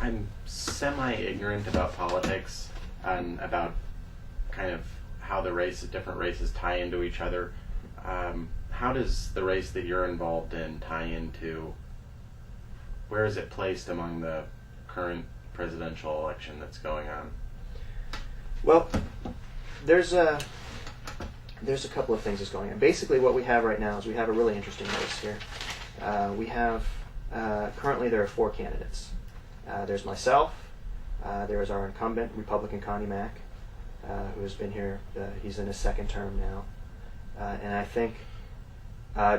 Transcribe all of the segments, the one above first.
I'm semi-ignorant about politics and about kind of how different races tie into each other. How does the race that you're involved in tie into, where is it placed among the current presidential election that's going on? Well, there's a couple of things that's going on. Basically what we have right now is we have a really interesting race here. We have, currently there are 4 candidates. There's myself, there is our incumbent, Republican Connie Mack, who has been here, he's in his 2nd term now. And I think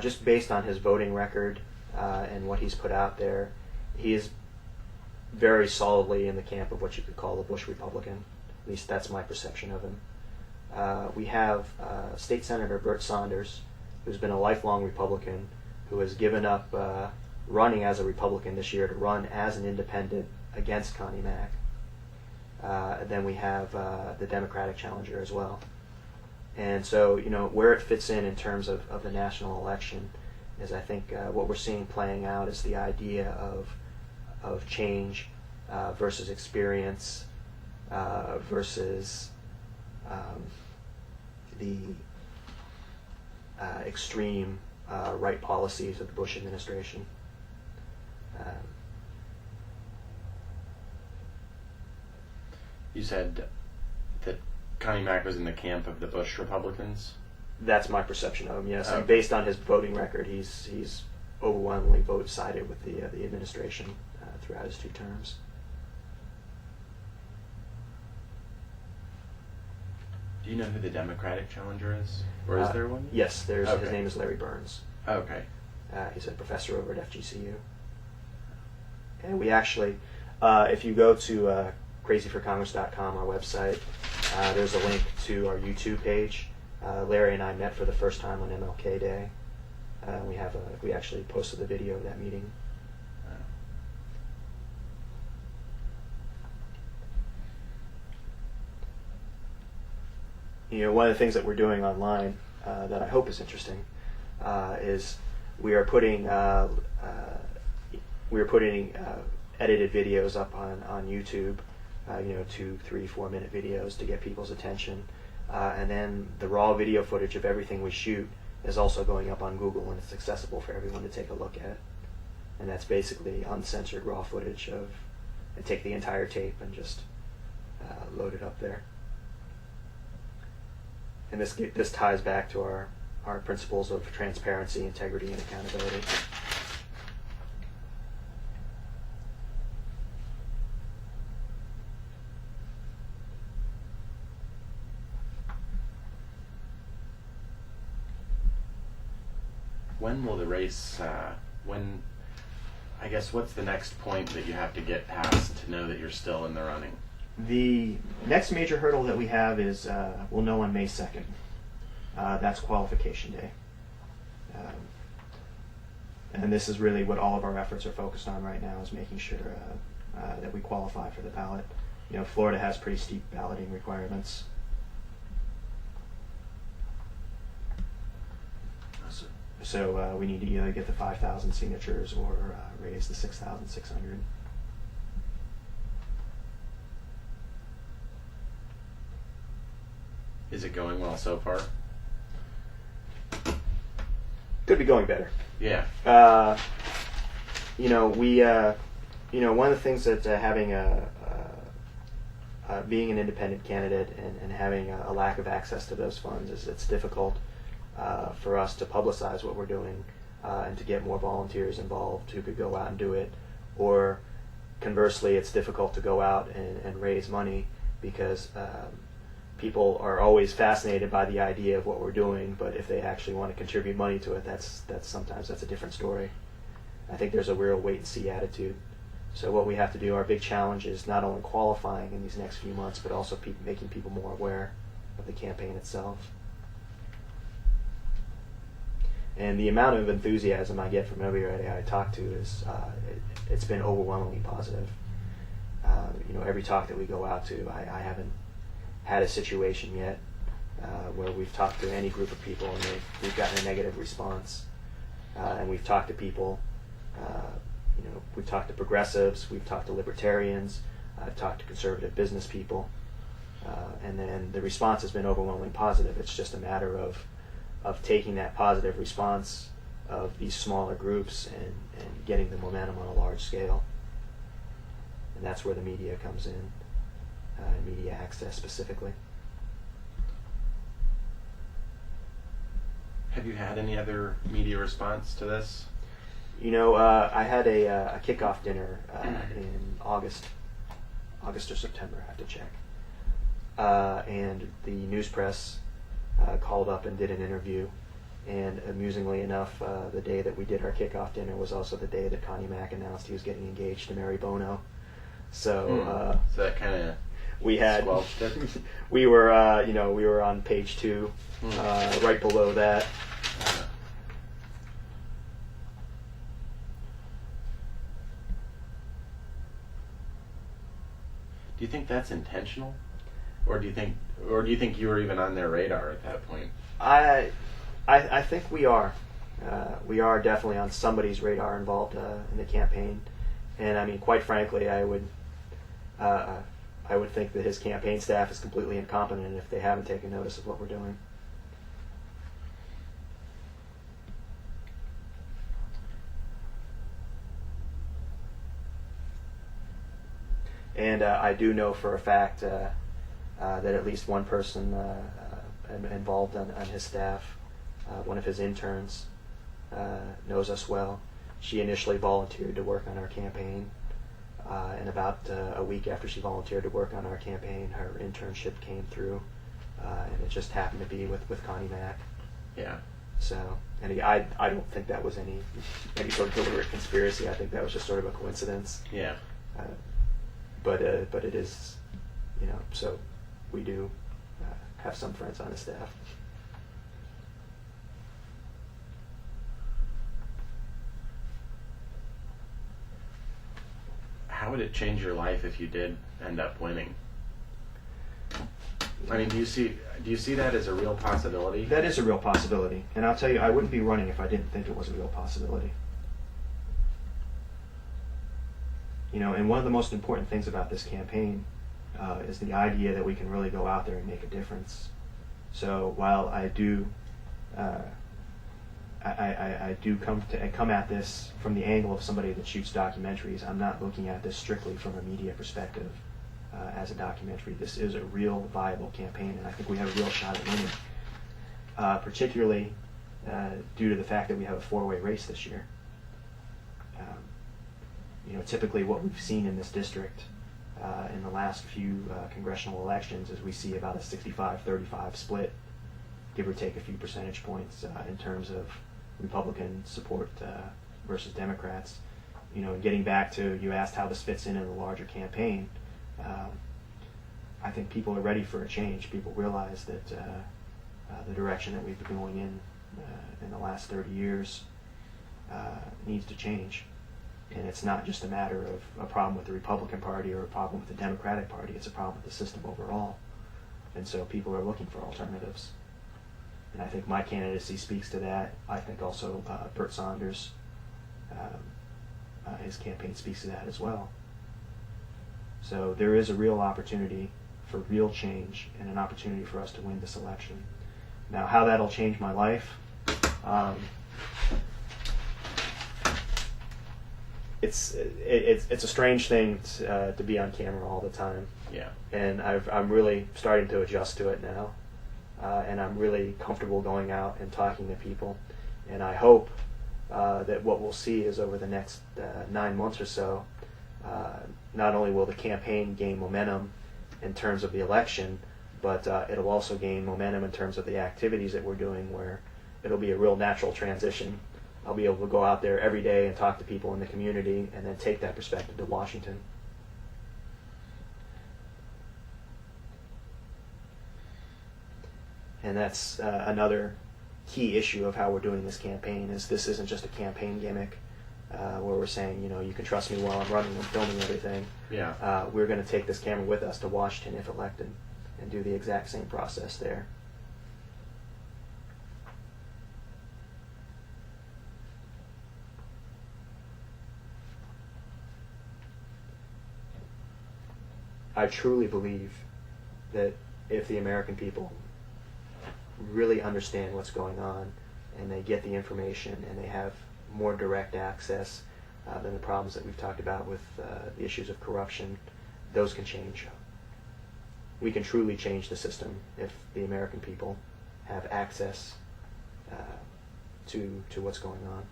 just based on his voting record and what he's put out there, he is very solidly in the camp of what you could call a Bush Republican. At least that's my perception of him. We have State Senator Bert Saunders, who's been a lifelong Republican, who has given up running as a Republican this year to run as an independent against Connie Mack. Then we have the Democratic challenger as well. And so, where it fits in terms of the national election is, I think, what we're seeing playing out is the idea of change versus experience versus the extreme right policies of the Bush administration. You said that Connie Mack was in the camp of the Bush Republicans? That's my perception of him, yes. Okay. And based on his voting record, he's overwhelmingly sided with the administration throughout his 2 terms. Do you know who the Democratic challenger is? Or is there one? Yes, his Okay. name is Larry Burns. Okay. He's a professor over at FGCU. And we actually, if you go to crazyforcongress.com, our website, there's a link to our YouTube page. Larry and I met for the first time on MLK Day. We actually posted the video of that meeting. One of the things that we're doing online that I hope is interesting is we are putting edited videos up on YouTube, 2, 3, 4 minute videos to get people's attention, and then the raw video footage of everything we shoot is also going up on Google, and it's accessible for everyone to take a look at. And that's basically uncensored raw footage and take the entire tape and just load it up there. And this ties back to our principles of transparency, integrity, and accountability. When will the race, what's the next point that you have to get past to know that you're still in the running? The next major hurdle that we have is we'll know on May 2nd. That's qualification day. And this is really what all of our efforts are focused on right now, is making sure that we qualify for the ballot. Florida has pretty steep balloting requirements. So we need to either get the 5,000 signatures or raise the 6,600. Is it going well so far? Could be going better. Yeah. One of the things that having being an independent candidate and having a lack of access to those funds is it's difficult for us to publicize what we're doing and to get more volunteers involved who could go out and do it. Or conversely, it's difficult to go out and raise money because people are always fascinated by the idea of what we're doing, but if they actually want to contribute money to it, that's sometimes a different story. I think there's a real wait and see attitude. So what we have to do, our big challenge is not only qualifying in these next few months, but also making people more aware of the campaign itself. And the amount of enthusiasm I get from everybody I talk to is it's been overwhelmingly positive. Every talk that we go out to, I haven't had a situation yet where we've talked to any group of people and we've gotten a negative response. And we've talked to people we've talked to progressives, we've talked to libertarians, I've talked to conservative business people, and then the response has been overwhelmingly positive. It's just a matter of taking that positive response of these smaller groups and getting the momentum on a large scale. And that's where the media comes in, media access specifically. Have you had any other media response to this? I had a kickoff dinner in August or September, I have to check. And the news press called up and did an interview. And amusingly enough, the day that we did our kickoff dinner was also the day that Connie Mack announced he was getting engaged to Mary Bono. So so that kind of squelched it. we were on page 2, right below that. Do you think that's intentional, or do you think you were even on their radar at that point? I think we are. We are definitely on somebody's radar involved in the campaign, and I mean, quite frankly, I would think that his campaign staff is completely incompetent if they haven't taken notice of what we're doing. And I do know for a fact that at least one person involved on his staff, one of his interns, knows us well. She initially volunteered to work on our campaign, and about a week after she volunteered to work on our campaign, her internship came through, and it just happened to be with Connie Mack. Yeah. So, and I don't think that was any sort of deliberate conspiracy. I think that was just sort of a coincidence. Yeah. But it is, so we do have some friends on the staff. How would it change your life if you did end up winning? I mean, do you see that as a real possibility? That is a real possibility, and I'll tell you, I wouldn't be running if I didn't think it was a real possibility. And one of the most important things about this campaign is the idea that we can really go out there and make a difference. So while I do, I do come at this from the angle of somebody that shoots documentaries. I'm not looking at this strictly from a media perspective as a documentary. This is a real viable campaign, and I think we have a real shot at winning, particularly due to the fact that we have a 4-way race this year. Typically what we've seen in this district in the last few congressional elections is we see about a 65-35 split, give or take a few percentage points in terms of Republican support versus Democrats. Getting back to, you asked how this fits in the larger campaign, I think people are ready for a change. People realize that the direction that we've been going in the last 30 years needs to change. And it's not just a matter of a problem with the Republican Party or a problem with the Democratic Party. It's a problem with the system overall. And so people are looking for alternatives. And I think my candidacy speaks to that. I think also Bert Saunders, his campaign speaks to that as well. So there is a real opportunity for real change and an opportunity for us to win this election. Now, how that'll change my life, it's a strange thing to be on camera all the time. Yeah. And I'm really starting to adjust to it now, and I'm really comfortable going out and talking to people. And I hope that what we'll see is over the next 9 months or so, not only will the campaign gain momentum in terms of the election, but it'll also gain momentum in terms of the activities that we're doing, where it'll be a real natural transition. I'll be able to go out there every day and talk to people in the community and then take that perspective to Washington. And that's another key issue of how we're doing this campaign, is this isn't just a campaign gimmick where we're saying, you can trust me while I'm running and filming everything. Yeah. We're going to take this camera with us to Washington if elected and do the exact same process there. I truly believe that if the American people really understand what's going on and they get the information and they have more direct access than the problems that we've talked about with the issues of corruption, those can change. We can truly change the system if the American people have access to what's going on.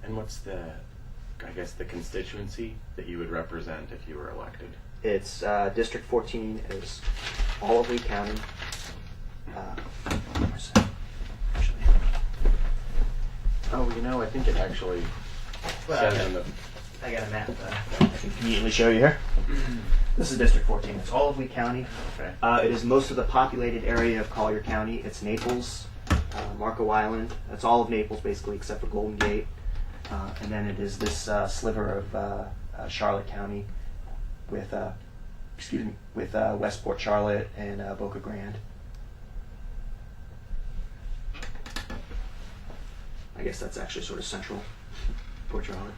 And what's the constituency that you would represent if you were elected? It's District 14 is all of Lee County. Where's that? Actually, Oh, I think it actually says in the... I got a map I can conveniently show you here. This is District 14. It's all of Lee County. Okay. It is most of the populated area of Collier County. It's Naples, Marco Island. That's all of Naples, basically, except for Golden Gate. And then it is this sliver of Charlotte County with Westport Charlotte and Boca Grande. I guess that's actually sort of central Port Charlotte.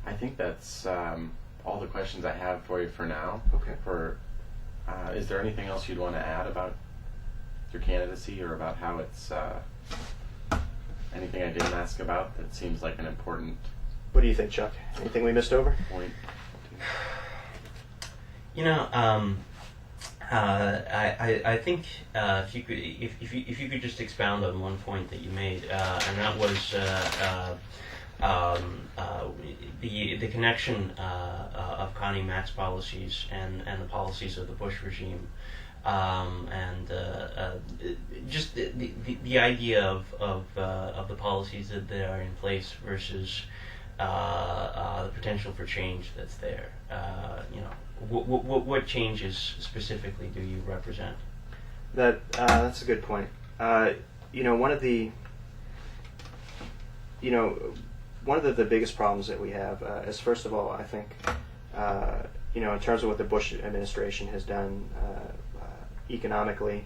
I think that's all the questions I have for you for now. Okay. Is there anything else you'd want to add about your candidacy or about how it's anything I didn't ask about that seems like an important What do you think, Chuck? Anything we missed over? point? I think if you could just expound on one point that you made, and that was the connection of Connie Mack's policies and the policies of the Bush regime, and just the idea of the policies that are in place versus the potential for change that's there. What changes specifically do you represent? That's a good point. One of the biggest problems that we have is, first of all, I think, in terms of what the Bush administration has done economically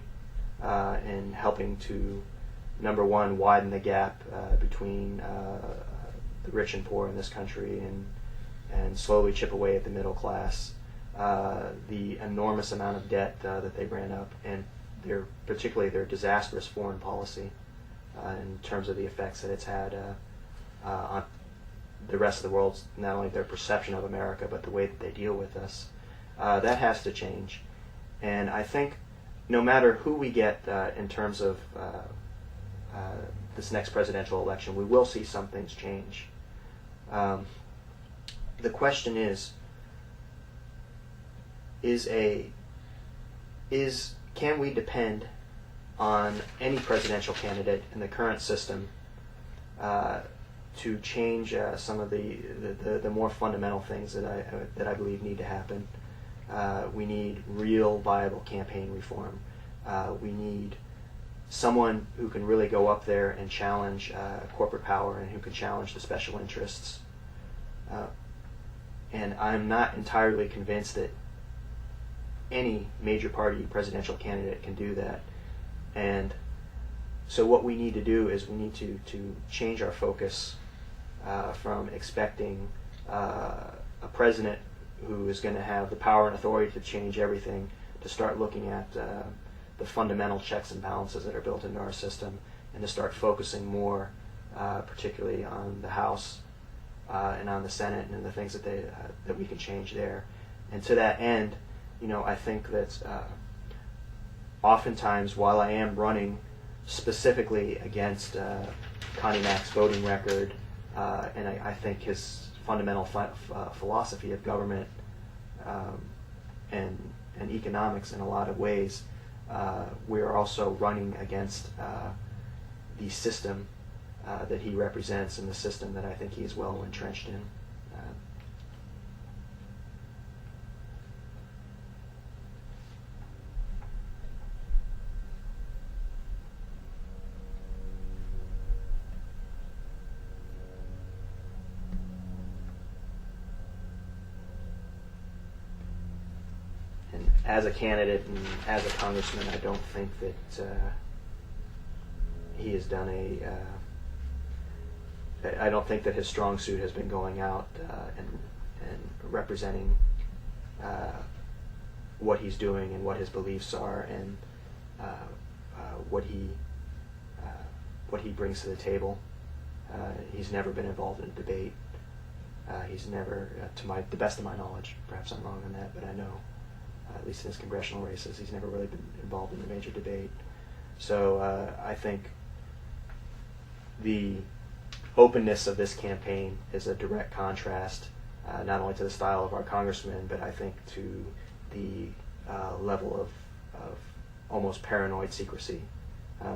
in helping to, number one, widen the gap between the rich and poor in this country and slowly chip away at the middle class. The enormous amount of debt that they ran up, and particularly their disastrous foreign policy in terms of the effects that it's had on the rest of the world, not only their perception of America, but the way that they deal with us. That has to change. And I think no matter who we get in terms of this next presidential election, we will see some things change. The question is can we depend on any presidential candidate in the current system to change some of the more fundamental things that I believe need to happen? We need real, viable campaign reform. We need someone who can really go up there and challenge corporate power and who can challenge the special interests. And I'm not entirely convinced that any major party presidential candidate can do that. And so what we need to do is we need to change our focus from expecting a president who is going to have the power and authority to change everything to start looking at the fundamental checks and balances that are built into our system, and to start focusing more particularly on the House and on the Senate and the things that we can change there. And to that end, I think that oftentimes, while I am running specifically against Connie Mack's voting record, and I think his fundamental philosophy of government and economics in a lot of ways, we are also running against the system that he represents and the system that I think he is well entrenched in. as a candidate and as a congressman, I don't think that he has done I don't think that his strong suit has been going out and representing what he's doing and what his beliefs are and what he brings to the table. He's never been involved in a debate. He's never, to the best of my knowledge, perhaps I'm wrong on that, but I know, at least in his congressional races, he's never really been involved in a major debate. So I think the openness of this campaign is a direct contrast, not only to the style of our congressman, but I think to the level of almost paranoid secrecy.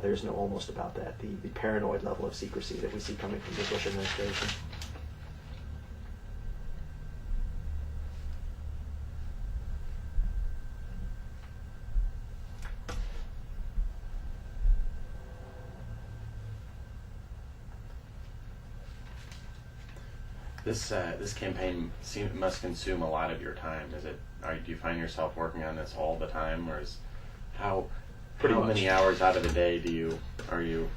There's no almost about that. The paranoid level of secrecy that we see coming from the Bush administration. This campaign must consume a lot of your time. Do you find yourself working on this all the time, or how many hours out of the day are you?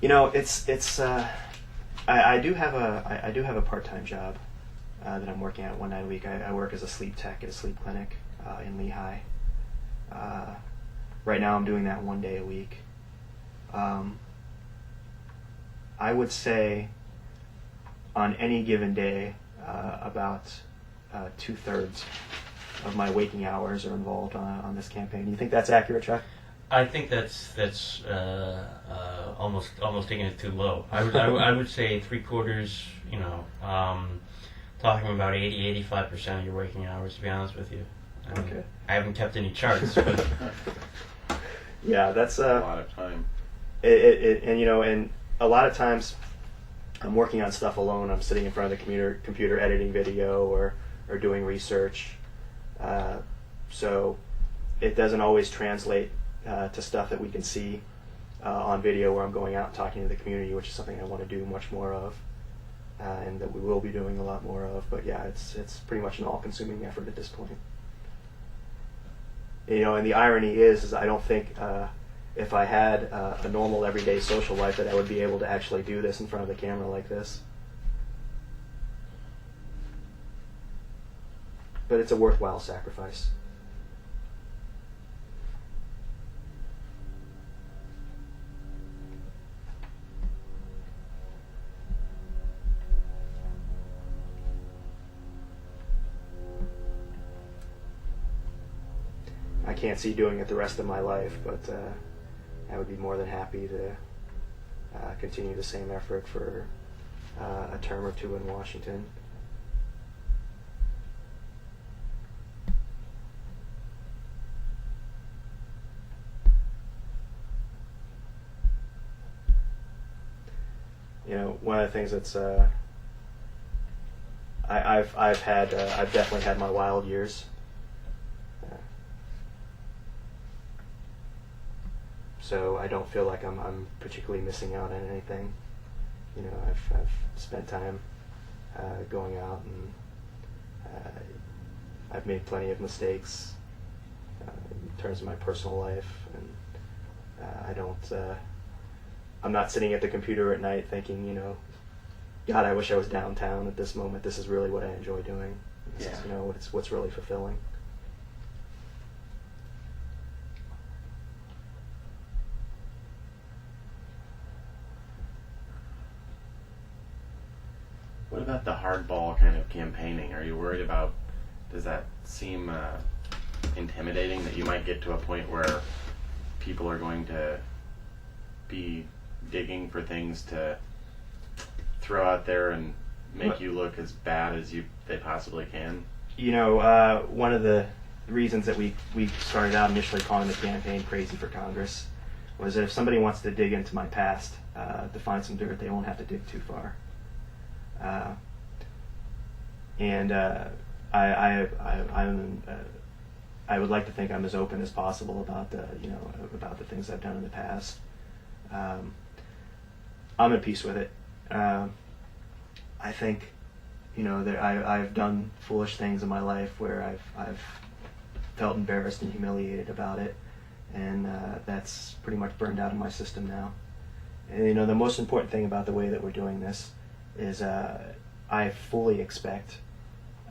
You know, it's I do have a part-time job that I'm working at 1 night a week. I work as a sleep tech at a sleep clinic in Lehigh. Right now I'm doing that 1 day a week. I would say on any given day, about 2/3 of my waking hours are involved on this campaign. Do you think that's accurate, Chuck? I think that's almost taking it too low. I would say 3/4. Talking about 85% of your waking hours. To be honest with you, Okay. I haven't kept any charts, but Yeah, that's a lot of time. And a lot of times I'm working on stuff alone. I'm sitting in front of the computer editing video or doing research. So it doesn't always translate to stuff that we can see on video where I'm going out and talking to the community, which is something I want to do much more of, and that we will be doing a lot more of. But yeah, it's pretty much an all-consuming effort at this point. And the irony is I don't think if I had a normal everyday social life that I would be able to actually do this in front of the camera like this. But it's a worthwhile sacrifice. I can't see doing it the rest of my life, but I would be more than happy to continue the same effort for a term or two in Washington. One of the things that's I've definitely had my wild years. So I don't feel like I'm particularly missing out on anything. I've spent time going out, and I've made plenty of mistakes in terms of my personal life, and I'm not sitting at the computer at night thinking, God, I wish I was downtown at this moment. This is really what I enjoy doing. This is, what's really fulfilling. What about the hardball kind of campaigning? Are you worried about, does that seem intimidating, that you might get to a point where people are going to be digging for things to throw out there and make you look as bad as they possibly can? One of the reasons that we started out initially calling the campaign Crazy for Congress was that if somebody wants to dig into my past to find some dirt, they won't have to dig too far. I would like to think I'm as open as possible about the things I've done in the past. I'm at peace with it. I think, that I've done foolish things in my life where I've felt embarrassed and humiliated about it, and that's pretty much burned out of my system now. And you know, the most important thing about the way that we're doing this is I fully expect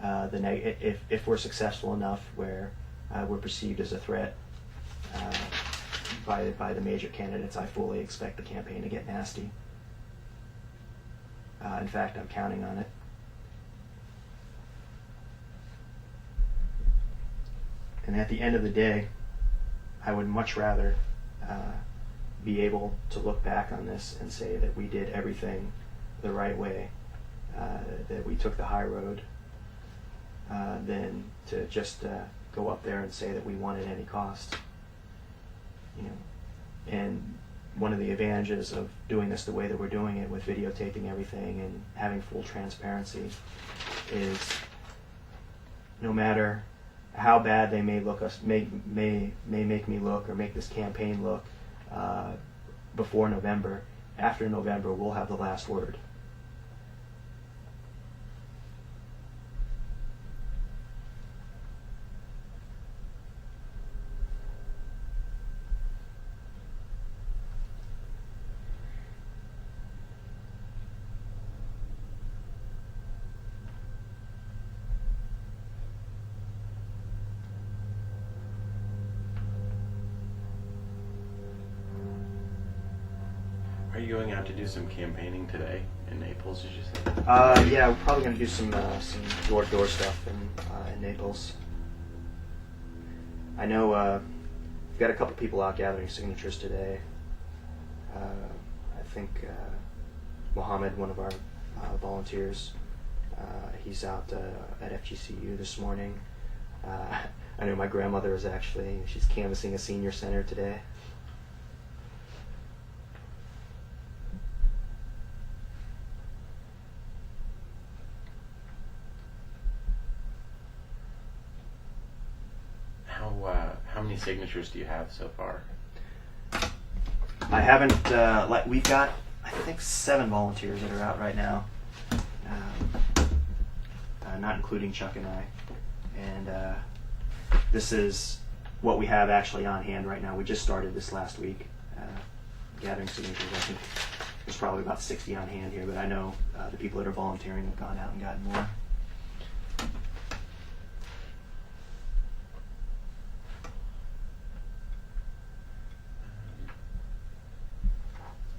if we're successful enough where we're perceived as a threat by the major candidates, I fully expect the campaign to get nasty. In fact, I'm counting on it. And at the end of the day, I would much rather be able to look back on this and say that we did everything the right way, that we took the high road, than to just go up there and say that we won at any cost. You know, and one of the advantages of doing this the way that we're doing it, with videotaping everything and having full transparency, is no matter how bad they may look may make me look, or make this campaign look before November, after November we'll have the last word. Are you going out to do some campaigning today in Naples, did you say? Yeah, we're probably going to do some door-to-door stuff in Naples. I know we've got a couple people out gathering signatures today. I think Mohammed, one of our volunteers, he's out at FGCU this morning. I know my grandmother is she's canvassing a senior center today. How many signatures do you have so far? I haven't, we've got, I think, 7 volunteers that are out right now, not including Chuck and I. And this is what we have actually on hand right now. We just started this last week, gathering signatures. I think there's probably about 60 on hand here, but I know the people that are volunteering have gone out and gotten more.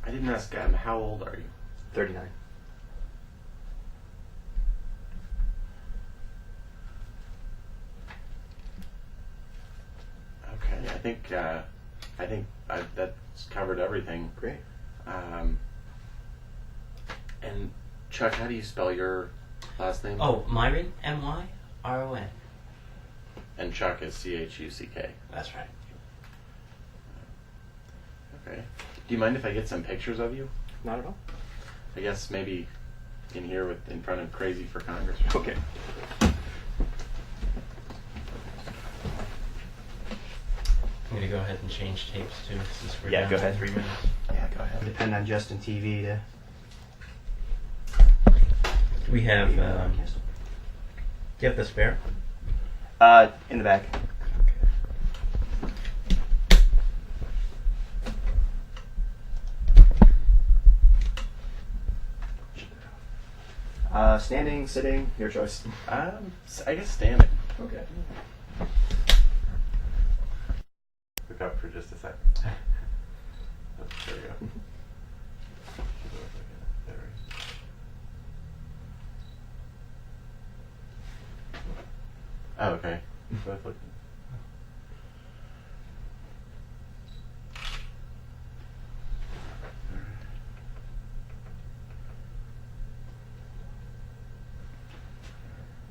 I didn't ask, how old are you? 39. Okay, I think that's covered everything. Great. And Chuck, how do you spell your last name? Oh, Myron, M-Y-R-O-N. And Chuck is C-H-U-C-K. That's right. Okay. Do you mind if I get some pictures of you? Not at all. I guess maybe in here in front of Crazy for Congress. Okay. I'm going to go ahead and change tapes too, since we're Yeah, down go to ahead. 3 minutes. Yeah, go ahead. Depend on Justin TV to. We have, do you have the spare? In the back. Standing, sitting, your choice. I guess standing. Okay. Look up for just a second. Oh, there we go. There we go. Oh, okay. Both looking.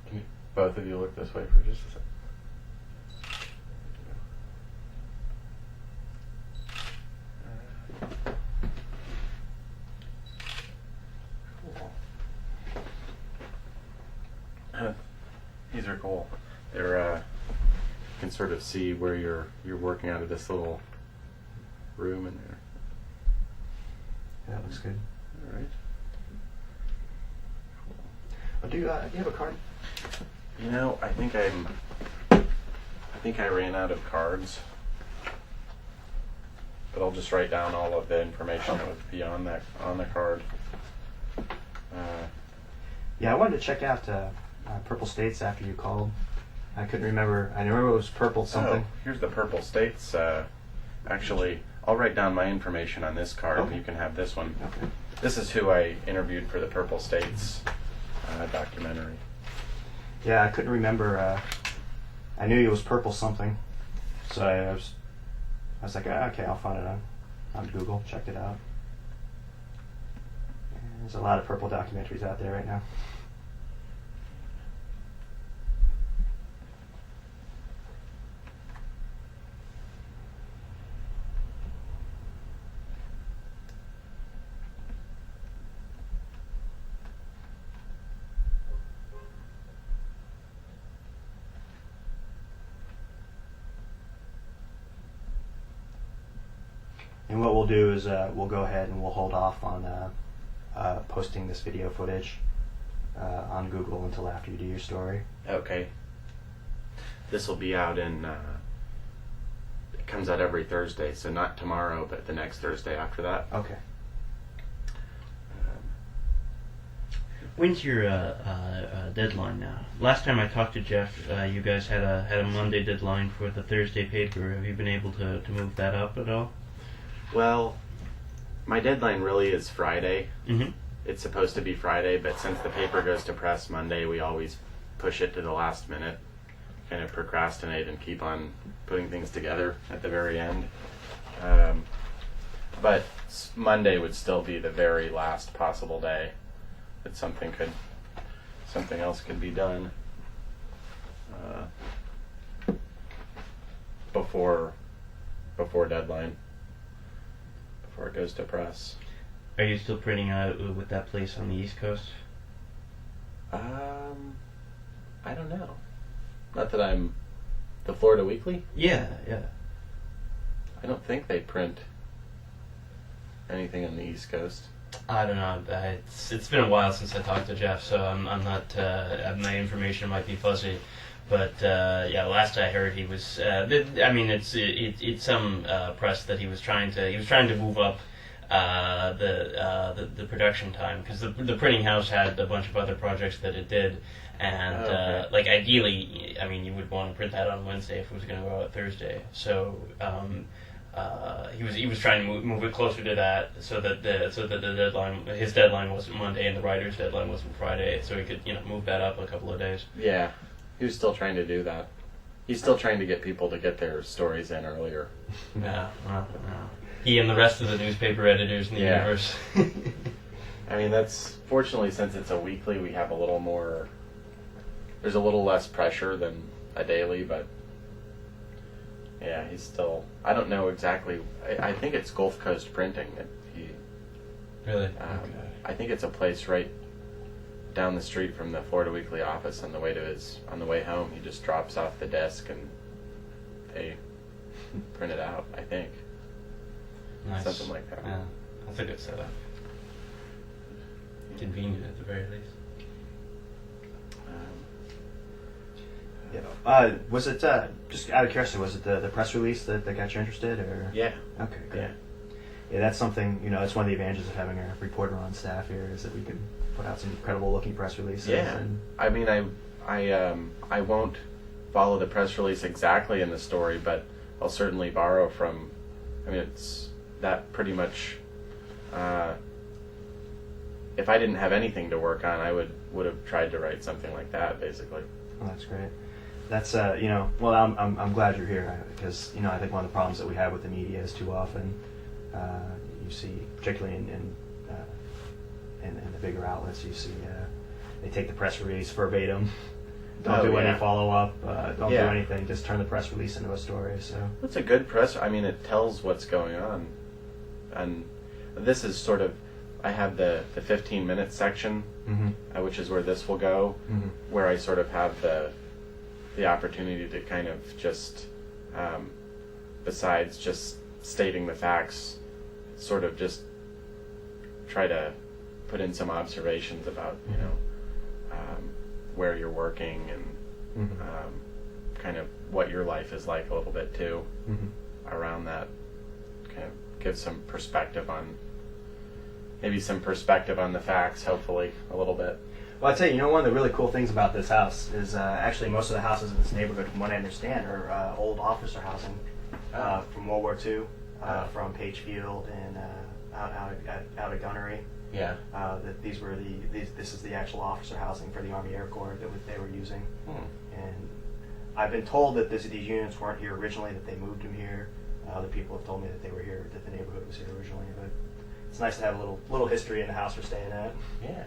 Can you, both of you look this way for just a second? Cool. These are cool. They're you can sort of see where you're working out of this little room in there. That looks good. All right. Do you have a card? You know, I think think I ran out of cards, but I'll just write down all of the information that would be on the card. Yeah, I wanted to check out Purple States after you called. I couldn't remember. I remember it was Purple something. Oh, here's the Purple States. Actually, I'll write down my information on this card, and you can have this one. Okay. This is who I interviewed for the Purple States documentary. Yeah, I couldn't remember. I knew it was Purple something, so I was like, okay, I'll find it on Google. Checked it out. And there's a lot of Purple documentaries out there right now. And what we'll do is we'll go ahead and we'll hold off on posting this video footage on Google until after you do your story. Okay. This will be out in. It comes out every Thursday, so not tomorrow, but the next Thursday after that. Okay. When's your deadline now? Last time I talked to Jeff, you guys had a Monday deadline for the Thursday paper. Have you been able to move that up at all? Well, my deadline really is Friday. Mm-hmm. It's supposed to be Friday, but since the paper goes to press Monday, we always push it to the last minute, kind of procrastinate and keep on putting things together at the very end. But Monday would still be the very last possible day that something else could be done before deadline. Before it goes to press. Are you still printing out with that place on the East Coast? I don't know. Not that I'm... The Florida Weekly? Yeah. I don't think they print anything on the East Coast. I don't know. It's been a while since I talked to Jeff, so I'm not. My information might be fuzzy, but yeah. Last I heard, he was. It's some press that he was trying to move up the production time, because the printing house had a bunch of other projects that it did, and like ideally, I mean, you would want to print that on Wednesday if it was going to go out Thursday. So he was trying to move it closer to that, so that his deadline wasn't Monday and the writer's deadline wasn't Friday, so he could move that up a couple of days. Yeah, he was still trying to do that. He's still trying to get people to get their stories in earlier. Yeah. He and the rest of the newspaper editors in the universe. I mean, that's fortunately, since it's a weekly, we have a little more. There's a little less pressure than a daily, but yeah, he's still. I don't know exactly. I think it's Gulf Coast Printing that he. Really? Okay. I think it's a place right down the street from the Florida Weekly office. On the way home, he just drops off the desk and they print it out. I think. Nice. Something like that. Yeah, that's a good setup. Convenient at the very least. Yeah. Was it just out of curiosity? Was it the press release that got you interested, or? Yeah. Okay. Good. Yeah, that's something. It's one of the advantages of having a reporter on staff here is that we can put out some credible looking press releases. Yeah. I mean, I won't follow the press release exactly in the story, but I'll certainly borrow from. I mean, it's that pretty much. If I didn't have anything to work on, I would have tried to write something like that, basically. Well, that's great. That's Well, I'm glad you're here because I think one of the problems that we have with the media is too often you see, particularly in the bigger outlets, you see they take the press release verbatim. Don't do any follow-up. Don't do anything. Just turn the press release into a story. So it's a good press. I mean, it tells what's going on, and this is sort of. I have the 15-minute section, which is where this will go, where I sort of have the opportunity to kind of just, besides just stating the facts, sort of just try to put in some observations about where you're working and kind of what your life is like a little bit too, around that. Kind of give some perspective on, maybe some perspective on the facts, hopefully, a little bit. Well, I'd say, one of the really cool things about this house is actually most of the houses in this neighborhood, from what I understand, are old officer housing from World War II, from Page Field and out of Gunnery. Yeah. That this is the actual officer housing for the Army Air Corps that they were using. And I've been told that these units weren't here originally, that they moved them here. Other people have told me that they were here, that the neighborhood was here originally. But it's nice to have a little history in the house we're staying at. Yeah.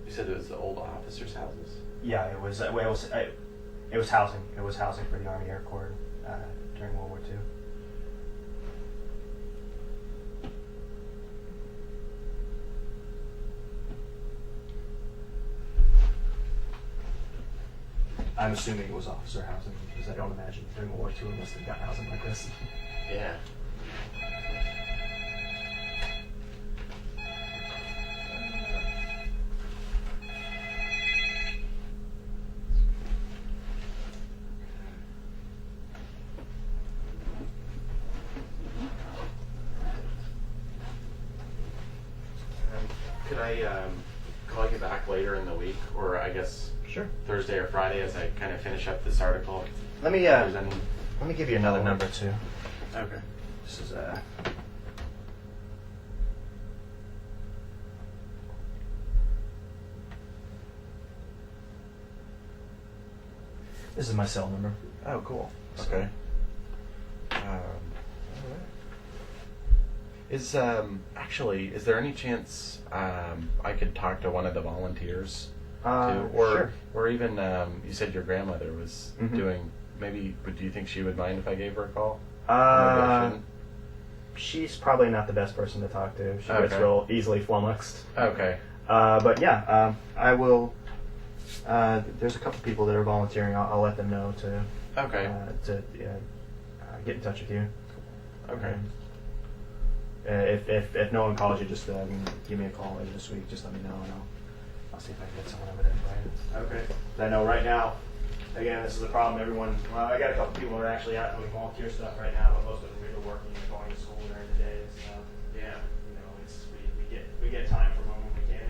You said it was the old officers' houses? Yeah, it was housing. It was housing for the Army Air Corps during World War II. I'm assuming it was officer housing because I don't imagine during World War II unless they got housing like this. Yeah. Could I call you back later in the week, or I guess Sure. Thursday or Friday, as I kind of finish up this article? Let me give you another number too. Okay. This is my cell number. Oh, cool. Okay. Is there any chance I could talk to one of the volunteers too, or even you said your grandmother was doing? Maybe, do you think she would mind if I gave her a call? Maybe I shouldn't. She's probably not the best person to talk to. She gets real easily flummoxed. Okay. But yeah, I will. There's a couple people that are volunteering. I'll let them know to get in touch with you. Okay. If no one calls you, just give me a call later this week. Just let me know, and I'll see if I can get someone over there for you. Okay. I know right now, again, this is the problem. I got a couple people who are actually out doing volunteer stuff right now, but most of them are either working or going to school during the day. So yeah, we get time from them when we can.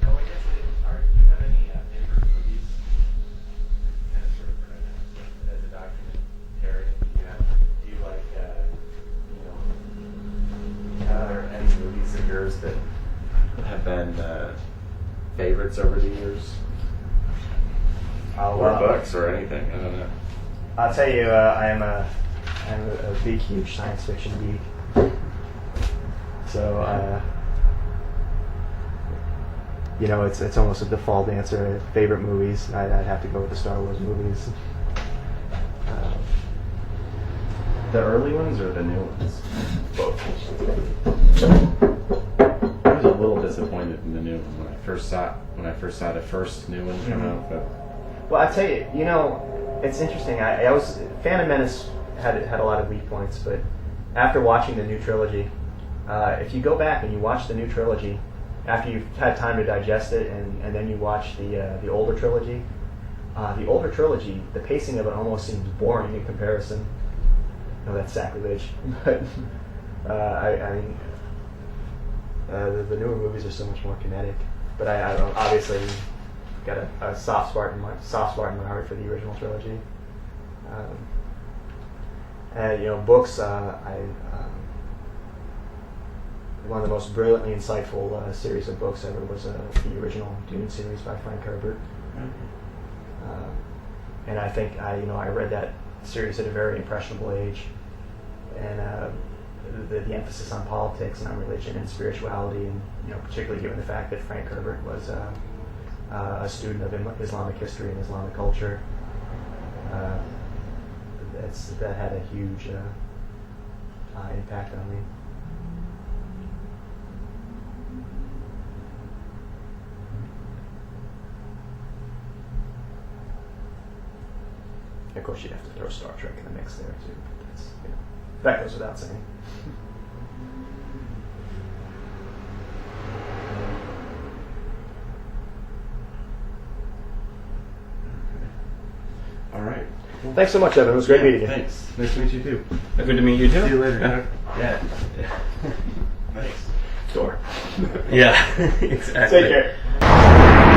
Oh, I guess do you have any favorite movies? Kind of sort of as a documentarian, do you like are there any movies of yours that have been favorites over the years? Or books or anything? I don't know. I'll tell you, I'm a big, huge science fiction geek. So, it's almost a default answer. Favorite movies, I'd have to go with the Star Wars movies. The early ones or the new ones? Both. I was a little disappointed in the new one when I first saw the first new one come out. But well, I tell you, it's interesting. I was Phantom Menace had a lot of weak points, but after watching the new trilogy, if you go back and you watch the new trilogy after you've had time to digest it, and then you watch the older trilogy, the pacing of it almost seems boring in comparison. No, that's sacrilege. But the newer movies are so much more kinetic. But I obviously got a soft spot in my heart for the original trilogy. And books. One of the most brilliantly insightful series of books ever was the original Dune series by Frank Herbert. And I think I read that series at a very impressionable age, and the emphasis on politics and on religion and spirituality, and particularly given the fact that Frank Herbert was a student of Islamic history and Islamic culture, that had a huge impact on me. Of course, you'd have to throw Star Trek in the mix there too. That goes without saying. Thanks so much, Evan. It was great meeting you. Thanks. Nice to meet you too. Good to meet you too. See you later. Yeah. Thanks. Door. Yeah, exactly. Take care.